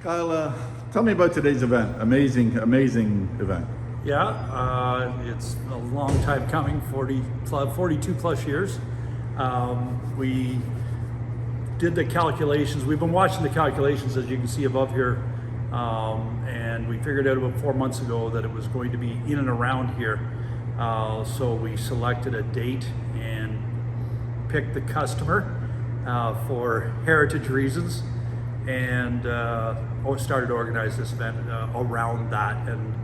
Kyle, tell me about today's event. Amazing event. Yeah, it's a long time coming, 42 plus years. We did the calculations. We've been watching the calculations, as you can see above here, and we figured out about 4 months ago that it was going to be in and around here. So we selected a date and picked the customer for heritage reasons, and started to organize this event around that. And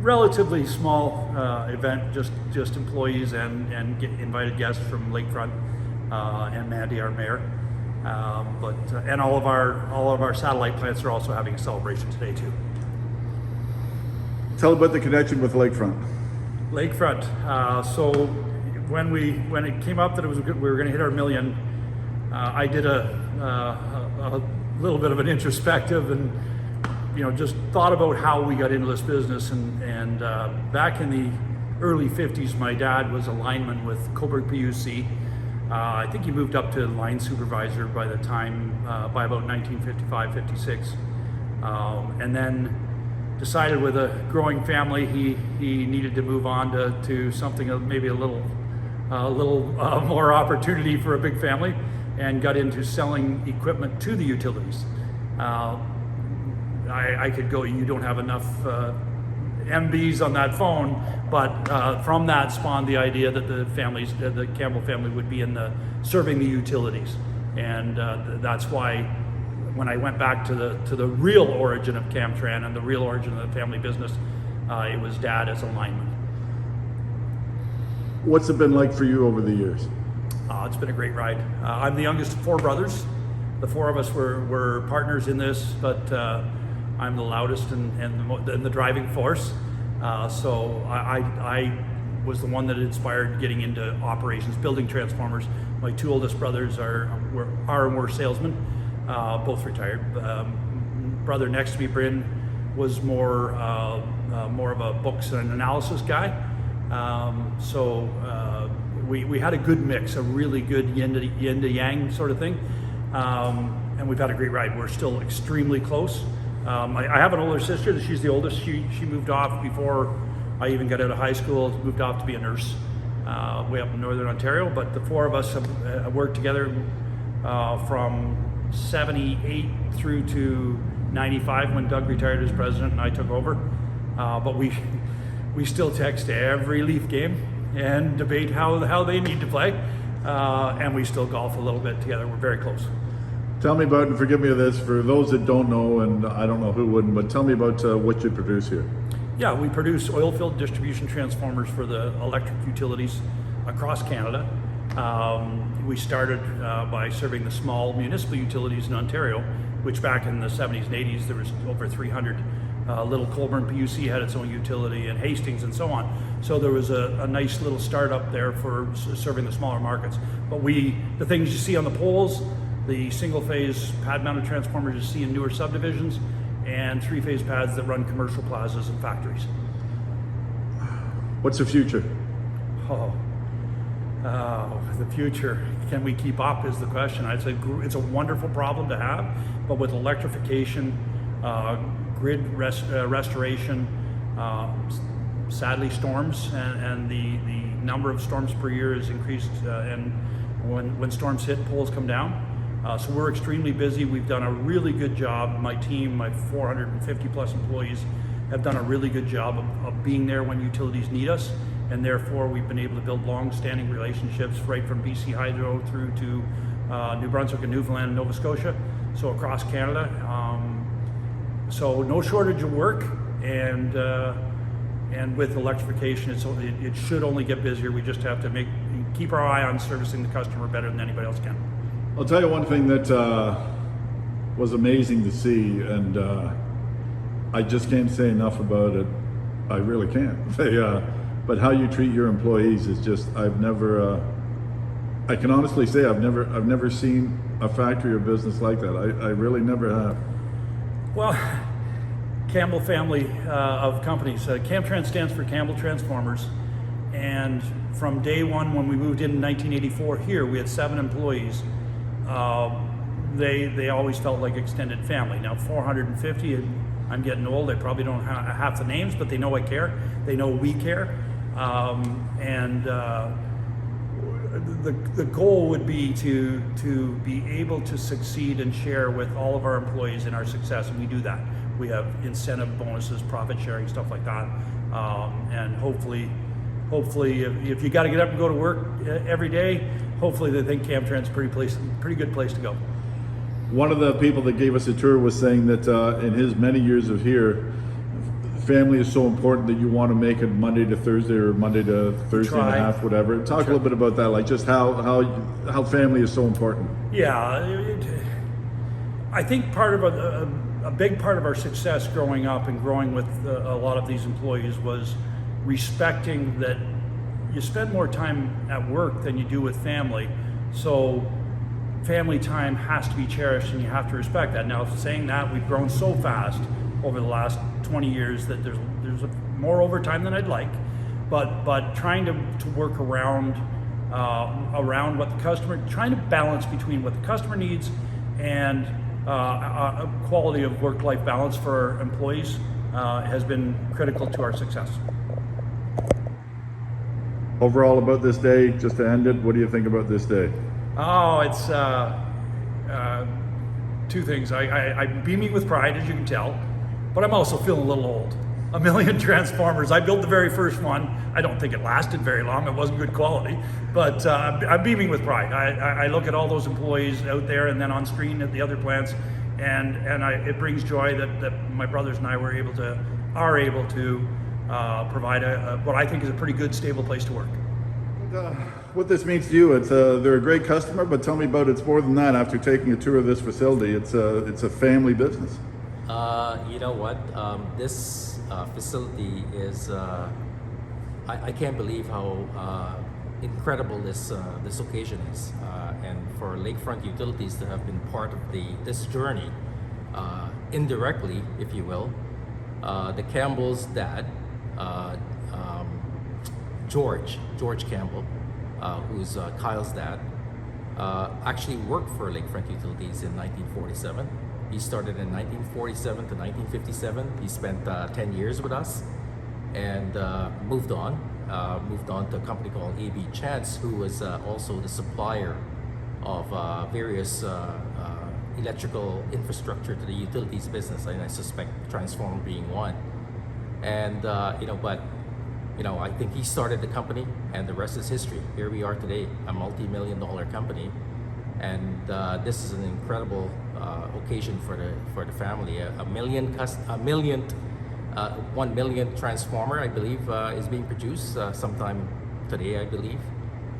relatively small event, just employees and invited guests from Lakefront and Mandy, our mayor. And all of our satellite plants are also having a celebration today too. Tell about the connection with Lakefront. Lakefront. So when it came up that we were going to hit our million, I did a little bit of an introspective and just thought about how we got into this business. And back in the early 50s, my dad was a lineman with Colborne PUC. I think he moved up to line supervisor by the time, by about 1955, 56. And then decided with a growing family, he needed to move on to something maybe a little more opportunity for a big family, and got into selling equipment to the utilities. I could go, you don't have enough MBs on that phone, but from that spawned the idea that the Campbell family would be serving the utilities. And that's why when I went back to the real origin of Cam Tran and the real origin of the family business, it was Dad as a lineman. What's it been like for you over the years? It's been a great ride. I'm the youngest of 4 brothers. The 4 of us were partners in this, but I'm the loudest and the driving force. So I was the one that inspired getting into operations, building transformers. My 2 oldest brothers are and were salesmen, both retired. Brother next to me, Bryn, was more of a books and analysis guy. We had a good mix, a really good yin to yang sort of thing, and we've had a great ride. We're still extremely close. I have an older sister. She's the oldest. She moved off before I even got out of high school. Moved off to be a nurse way up in Northern Ontario. But the 4 of us have worked together from 78 through to 95 when Doug retired as president and I took over. But we still text every Leaf game and debate how they need to play, and we still golf a little bit together. We're very close. Tell me about, and forgive me of this, for those that don't know, and I don't know who wouldn't, but tell me about what you produce here. Yeah, we produce oil-filled distribution transformers for the electric utilities across Canada. We started by serving the small municipal utilities in Ontario, which back in the 70s and 80s, there was over 300. Little Colborne PUC had its own utility, and Hastings and so on. So there was a nice little startup there for serving the smaller markets. But the things you see on the poles, the single-phase pad-mounted transformers you see in newer subdivisions, and 3-phase pads that run commercial plazas and factories. What's the future? The future, can we keep up is the question. I'd say it's a wonderful problem to have, but with electrification, grid restoration, sadly storms, and the number of storms per year is increased, and when storms hit, poles come down. So we're extremely busy. We've done a really good job. My team, my 450 plus employees, have done a really good job of being there when utilities need us, and therefore we've been able to build long-standing relationships right from BC Hydro through to New Brunswick and Newfoundland and Nova Scotia, so across Canada. So no shortage of work, and with electrification, it should only get busier. We just have to keep our eye on servicing the customer better than anybody else can. I'll tell you one thing that was amazing to see, and I just can't say enough about it. I really can't. But how you treat your employees is just, I can honestly say I've never seen a factory or business like that. I really never have. Well, Campbell family of companies. Cam Tran stands for Campbell Transformers, and from day one when we moved in 1984 here, we had 7 employees. they always felt like extended family. Now 450, I'm getting old. They probably don't have half the names, but they know I care. They know we care, and the goal would be to be able to succeed and share with all of our employees in our success, and we do that. We have incentive bonuses, profit sharing, stuff like that, and hopefully if you got to get up and go to work every day, hopefully they think Cam Tran's a pretty good place to go. One of the people that gave us a tour was saying that in his many years of here, family is so important that you want to make it Monday to Thursday or Monday to Thursday and a half, whatever. Talk a little bit about that, like just how family is so important. Yeah, I think part of a big part of our success growing up and growing with a lot of these employees was respecting that you spend more time at work than you do with family. So family time has to be cherished and you have to respect that. Now, saying that, we've grown so fast over the last 20 years that there's more overtime than I'd like, but trying to work around what the customer, trying to balance between what the customer needs and a quality of work-life balance for our employees has been critical to our success. Overall about this day, just to end it, what do you think about this day? Oh, it's two things. I'm beaming with pride, as you can tell, but I'm also feeling a little old. 1 million transformers. I built the very first one. I don't think it lasted very long. It wasn't good quality, but I'm beaming with pride. I look at all those employees out there and then on screen at the other plants, and it brings joy that my brothers and I are able to provide what I think is a pretty good, stable place to work. What this means to you, they're a great customer, but tell me about it's more than that. After taking a tour of this facility, it's a family business. You know what? This facility is, I can't believe how incredible this occasion is. And for Lakefront Utilities to have been part of this journey, indirectly, if you will, the Campbell's dad, George Campbell, who's Kyle's dad, actually worked for Lakefront Utilities in 1947. He started in 1947 to 1957. He spent 10 years with us and moved on to a company called A.B. Chance, who was also the supplier of various electrical infrastructure to the utilities business, and I suspect transformer being one. And I think he started the company, and the rest is history. Here we are today, a multi-million-dollar company, and this is an incredible occasion for the family. 1 million transformer, I believe, is being produced sometime today, I believe,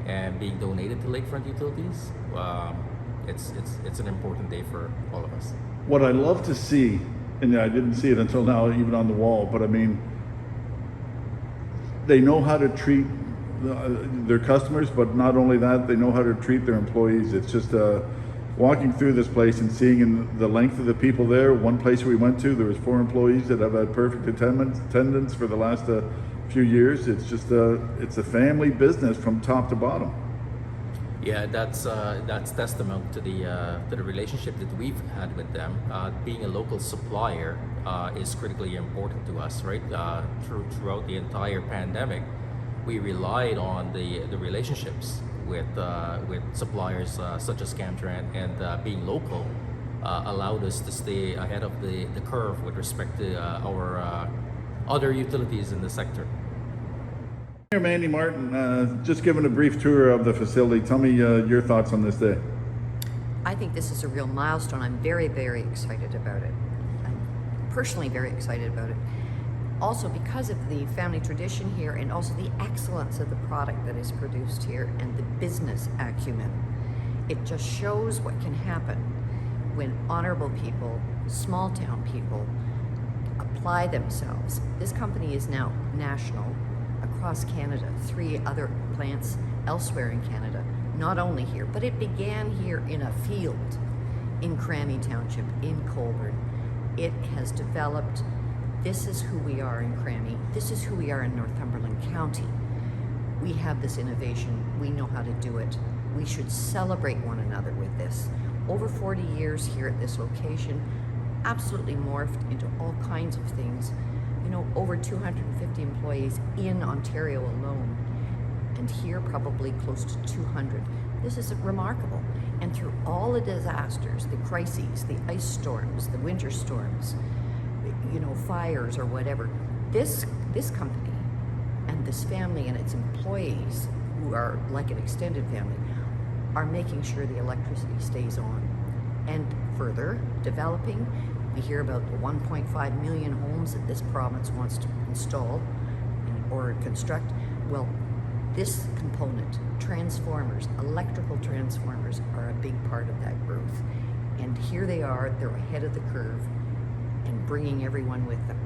and being donated to Lakefront Utilities. It's an important day for all of us. What I love to see, and I didn't see it until now, even on the wall, but I mean, they know how to treat their customers, but not only that, they know how to treat their employees. It's just walking through this place and seeing in the length of the people there. One place we went to, there was 4 employees that have had perfect attendance for the last few years. It's just it's a family business from top to bottom. Yeah, that's testament to the relationship that we've had with them. Being a local supplier is critically important to us, right? Throughout the entire pandemic, we relied on the relationships with suppliers such as Cam Tran, and being local allowed us to stay ahead of the curve with respect to our other utilities in the sector. Here, Mandy Martin, just giving a brief tour of the facility. Tell me your thoughts on this day. I think this is a real milestone. I'm very, very excited about it. I'm personally very excited about it. Also because of the family tradition here, and also the excellence of the product that is produced here and the business acumen. It just shows what can happen when honorable people, small town people, apply themselves. This company is now national, across Canada, 3 other plants elsewhere in Canada, not only here, but it began here in a field in Crammy Township, in Colborne. It has developed. This is who we are in Crammy. This is who we are in Northumberland County. We have this innovation. We know how to do it. we should celebrate one another with this. Over 40 years here at this location, absolutely morphed into all kinds of things. You know, over 250 employees in Ontario alone, and here probably close to 200. This is remarkable. And through all the disasters, the crises, the ice storms, the winter storms, you know, fires or whatever, this company and this family and its employees, who are like an extended family, are making sure the electricity stays on. And further developing, we hear about the 1.5 million homes that this province wants to install or construct. Well, this component, transformers, electrical transformers, are a big part of that growth. And here they are, they're ahead of the curve and bringing everyone with them.